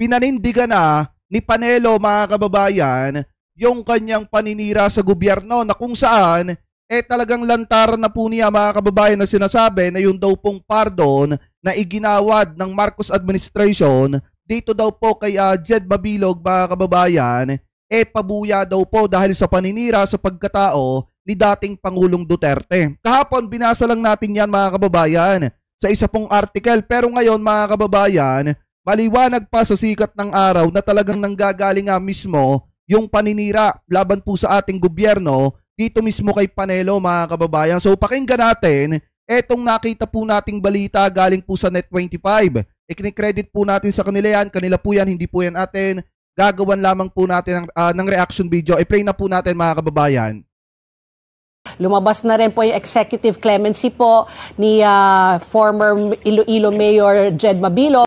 pinanindigan na ni Panelo, mga kababayan, yung kanyang paninira sa gobyerno na kung saan talagang lantaran na po niya, mga kababayan, na sinasabi na yung daw pong pardon na iginawad ng Marcos administration dito daw po kay Jed Mabilog, mga kababayan, pabuya daw po dahil sa paninira sa pagkatao ni dating Pangulong Duterte. Kahapon binasa lang natin yan, mga kababayan, sa isa pong article, pero ngayon, mga kababayan, maliwanag pa sa sikat ng araw na talagang nanggagaling nga mismo yung paninira laban po sa ating gobyerno dito mismo kay Panelo, mga kababayan. So pakinggan natin etong nakita po nating balita galing po sa Net25. Ikini-credit po natin sa kanila yan. Kanila po yan, hindi po yan atin. Gagawan lamang po natin ng reaction video. I-play na po natin, mga kababayan. Lumabas na rin po yung executive clemency po ni former Iloilo Mayor Jed Mabilog.